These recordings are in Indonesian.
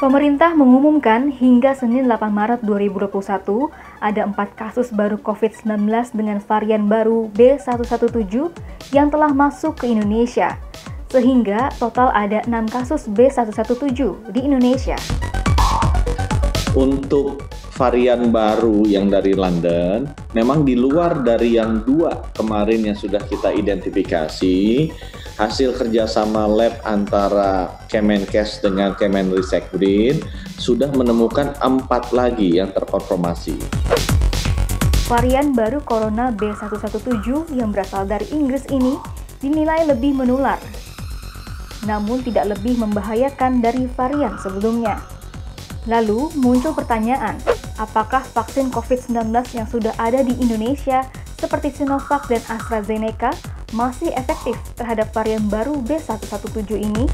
Pemerintah mengumumkan hingga Senin 8 Maret 2021 ada 4 kasus baru COVID-19 dengan varian baru B117 yang telah masuk ke Indonesia, sehingga total ada 6 kasus B117 di Indonesia. Untuk varian baru yang dari London, memang di luar dari yang 2 kemarin yang sudah kita identifikasi, hasil kerjasama lab antara Kemenkes dengan Kemenristekbrin sudah menemukan 4 lagi yang terkonfirmasi. Varian baru Corona B117 yang berasal dari Inggris ini dinilai lebih menular, namun tidak lebih membahayakan dari varian sebelumnya. Lalu muncul pertanyaan, apakah vaksin COVID-19 yang sudah ada di Indonesia seperti Sinovac dan AstraZeneca masih efektif terhadap varian baru B117 ini?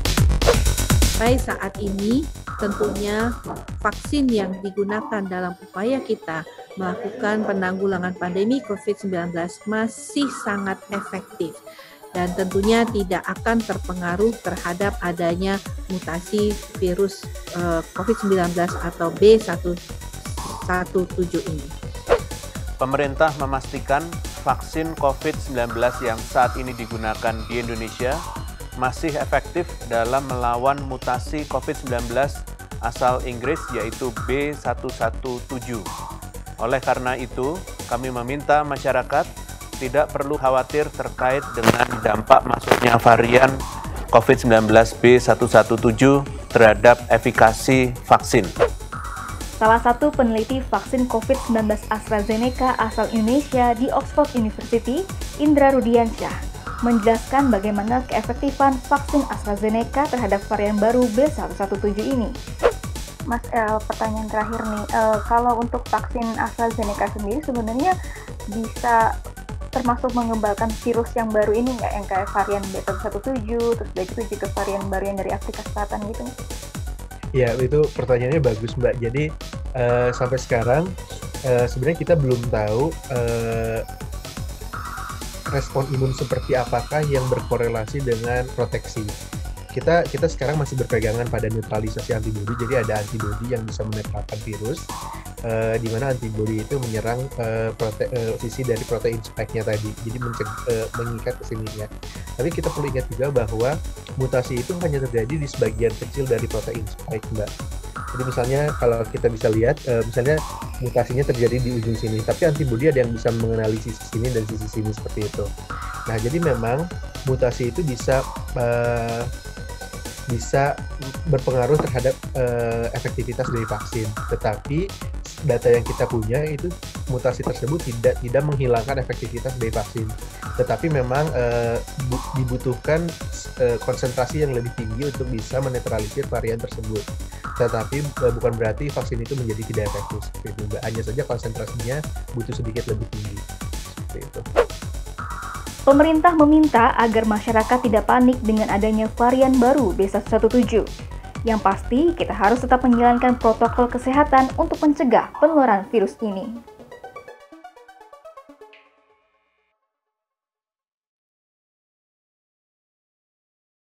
Sampai saat ini, tentunya vaksin yang digunakan dalam upaya kita melakukan penanggulangan pandemi COVID-19 masih sangat efektif dan tentunya tidak akan terpengaruh terhadap adanya mutasi virus COVID-19 atau B117 ini. Pemerintah memastikan vaksin COVID-19 yang saat ini digunakan di Indonesia masih efektif dalam melawan mutasi COVID-19 asal Inggris yaitu B117. Oleh karena itu, kami meminta masyarakat tidak perlu khawatir terkait dengan dampak masuknya varian COVID-19 B117 terhadap efikasi vaksin. Salah satu peneliti vaksin COVID-19 AstraZeneca asal Indonesia di Oxford University, Indra Rudiansyah, menjelaskan bagaimana keefektifan vaksin AstraZeneca terhadap varian baru B117 ini. Mas pertanyaan terakhir nih, kalau untuk vaksin AstraZeneca sendiri sebenarnya bisa termasuk mengembalikan virus yang baru ini nggak, yang kayak varian B117, terus begitu juga varian baru yang dari Afrika Selatan gitu? Ya, itu pertanyaannya bagus, Mbak. Jadi sampai sekarang sebenarnya kita belum tahu respon imun seperti apakah yang berkorelasi dengan proteksi. Kita sekarang masih berpegangan pada neutralisasi antibodi, jadi ada antibodi yang bisa menetralkan virus, di mana antibodi itu menyerang sisi dari protein spike-nya tadi, jadi mengikat ke sininya. Tapi kita perlu ingat juga bahwa mutasi itu hanya terjadi di sebagian kecil dari protein spike, Mbak. Jadi misalnya kalau kita bisa lihat, misalnya mutasinya terjadi di ujung sini, tapi antibodi ada yang bisa mengenali sisi sini dan sisi sini seperti itu. Nah, jadi memang mutasi itu bisa berpengaruh terhadap efektivitas dari vaksin. Tetapi data yang kita punya itu mutasi tersebut tidak menghilangkan efektivitas dari vaksin. Tetapi memang dibutuhkan konsentrasi yang lebih tinggi untuk bisa menetralisir varian tersebut. Tetapi bukan berarti vaksin itu menjadi tidak efektif. Seperti itu. Hanya saja konsentrasinya butuh sedikit lebih tinggi. Seperti itu. Pemerintah meminta agar masyarakat tidak panik dengan adanya varian baru B117. Yang pasti, kita harus tetap menjalankan protokol kesehatan untuk mencegah penularan virus ini.